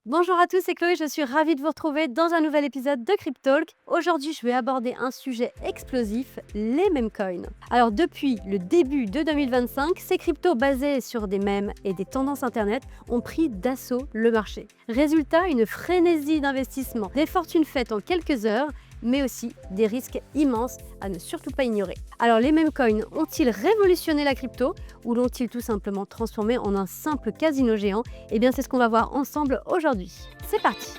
Bonjour à tous, c'est Chloé, je suis ravie de vous retrouver dans un nouvel épisode de Cryptalk. Aujourd'hui, je vais aborder un sujet explosif, les meme coins. Alors depuis le début de 2025, ces cryptos basés sur des mèmes et des tendances internet ont pris d'assaut le marché. Résultat, une frénésie d'investissement, des fortunes faites en quelques heures, mais aussi des risques immenses à ne surtout pas ignorer. Alors les meme coins ont-ils révolutionné la crypto ou l'ont-ils tout simplement transformé en un simple casino géant? Eh bien c'est ce qu'on va voir ensemble aujourd'hui. C'est parti!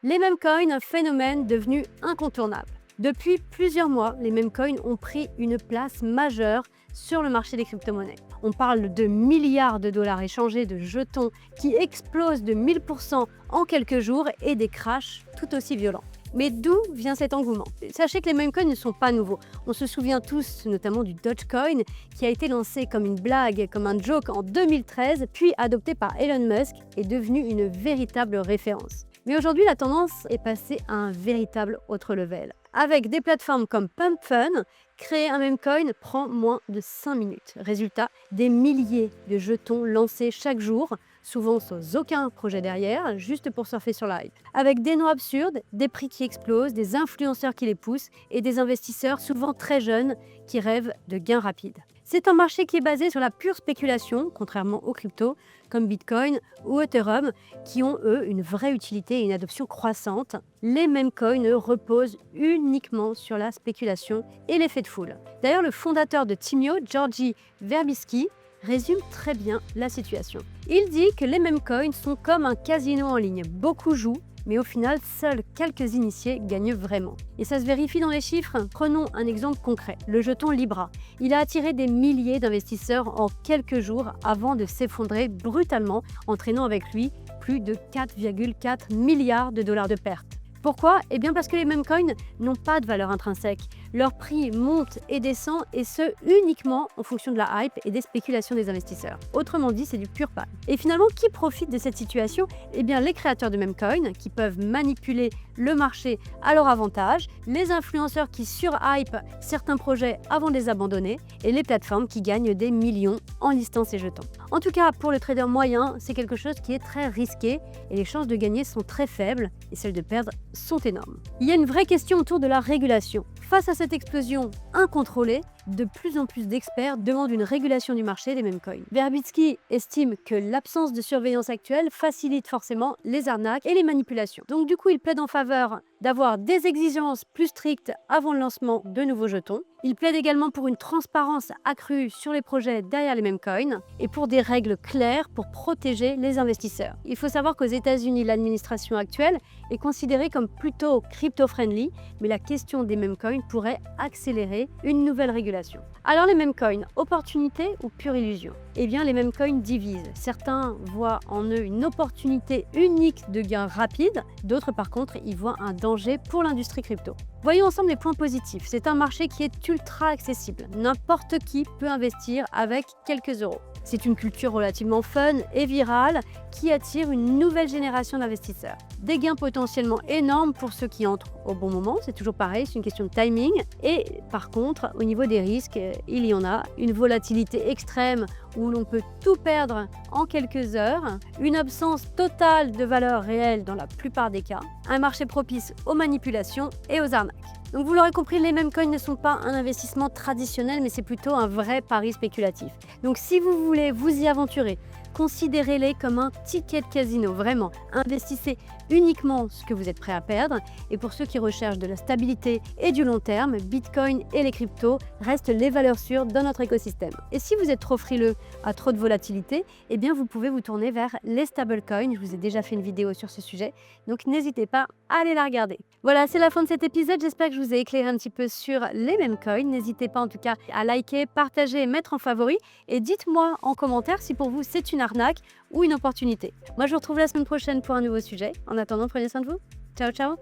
Les meme coins, un phénomène devenu incontournable. Depuis plusieurs mois, les meme coins ont pris une place majeure sur le marché des crypto-monnaies. On parle de milliards de dollars échangés de jetons qui explosent de 1000% en quelques jours et des crashs tout aussi violents. Mais d'où vient cet engouement? Sachez que les meme coins ne sont pas nouveaux. On se souvient tous notamment du Dogecoin qui a été lancé comme une blague, comme un joke en 2013, puis adopté par Elon Musk et devenu une véritable référence. Mais aujourd'hui, la tendance est passée à un véritable autre level. Avec des plateformes comme PumpFun, créer un meme coin prend moins de 5 minutes. Résultat, des milliers de jetons lancés chaque jour, souvent sans aucun projet derrière, juste pour surfer sur la hype. Avec des noms absurdes, des prix qui explosent, des influenceurs qui les poussent et des investisseurs souvent très jeunes qui rêvent de gains rapides. C'est un marché qui est basé sur la pure spéculation, contrairement aux cryptos comme Bitcoin ou Ethereum, qui ont eux une vraie utilité et une adoption croissante. Les meme coins eux, reposent uniquement sur la spéculation et l'effet de foule. D'ailleurs, le fondateur de Timio, Georgi Verbitsky, résume très bien la situation. Il dit que les meme coins sont comme un casino en ligne. Beaucoup jouent, mais au final, seuls quelques initiés gagnent vraiment. Et ça se vérifie dans les chiffres. Prenons un exemple concret, le jeton Libra. Il a attiré des milliers d'investisseurs en quelques jours avant de s'effondrer brutalement, entraînant avec lui plus de 4,4 milliards de dollars de pertes. Pourquoi? Eh bien parce que les meme coins n'ont pas de valeur intrinsèque. Leur prix monte et descend, et ce uniquement en fonction de la hype et des spéculations des investisseurs. Autrement dit, c'est du pur pain. Et finalement, qui profite de cette situation? Eh bien les créateurs de meme coins qui peuvent manipuler le marché à leur avantage, les influenceurs qui surhypent certains projets avant de les abandonner, et les plateformes qui gagnent des millions en listant ces jetons. En tout cas, pour le trader moyen, c'est quelque chose qui est très risqué et les chances de gagner sont très faibles et celles de perdre sont énormes. Il y a une vraie question autour de la régulation. Face à cette explosion incontrôlée, de plus en plus d'experts demandent une régulation du marché des meme coins. Verbitsky estime que l'absence de surveillance actuelle facilite forcément les arnaques et les manipulations. Donc du coup, il plaide en faveur d'avoir des exigences plus strictes avant le lancement de nouveaux jetons. Il plaide également pour une transparence accrue sur les projets derrière les meme coins et pour des règles claires pour protéger les investisseurs. Il faut savoir qu'aux États-Unis, l'administration actuelle est considérée comme plutôt crypto-friendly, mais la question des meme coins pourrait accélérer une nouvelle régulation. Alors les meme coins, opportunité ou pure illusion? Eh bien les meme coins divisent. Certains voient en eux une opportunité unique de gain rapide, d'autres par contre y voient un danger pour l'industrie crypto. Voyons ensemble les points positifs. C'est un marché qui est ultra accessible. N'importe qui peut investir avec quelques euros. C'est une culture relativement fun et virale qui attire une nouvelle génération d'investisseurs. Des gains potentiellement énormes pour ceux qui entrent au bon moment, c'est toujours pareil, c'est une question de timing. Et par contre, au niveau des risques, il y en a. Une volatilité extrême où l'on peut tout perdre en quelques heures, une absence totale de valeur réelle dans la plupart des cas, un marché propice aux manipulations et aux arnaques. Donc vous l'aurez compris, les meme coins ne sont pas un investissement traditionnel, mais c'est plutôt un vrai pari spéculatif. Donc si vous voulez vous y aventurer, considérez-les comme un ticket de casino, vraiment. Investissez uniquement ce que vous êtes prêt à perdre. Et pour ceux qui recherchent de la stabilité et du long terme, Bitcoin et les cryptos restent les valeurs sûres dans notre écosystème. Et si vous êtes trop frileux à trop de volatilité, eh bien vous pouvez vous tourner vers les stablecoins. Je vous ai déjà fait une vidéo sur ce sujet, donc n'hésitez pas à aller la regarder. Voilà, c'est la fin de cet épisode. J'espère que je vous ai éclairé un petit peu sur les meme coins. N'hésitez pas en tout cas à liker, partager et mettre en favori. Et dites-moi en commentaire si pour vous c'est une arnaque ou une opportunité. Moi je vous retrouve la semaine prochaine pour un nouveau sujet. En attendant, prenez soin de vous. Ciao ciao.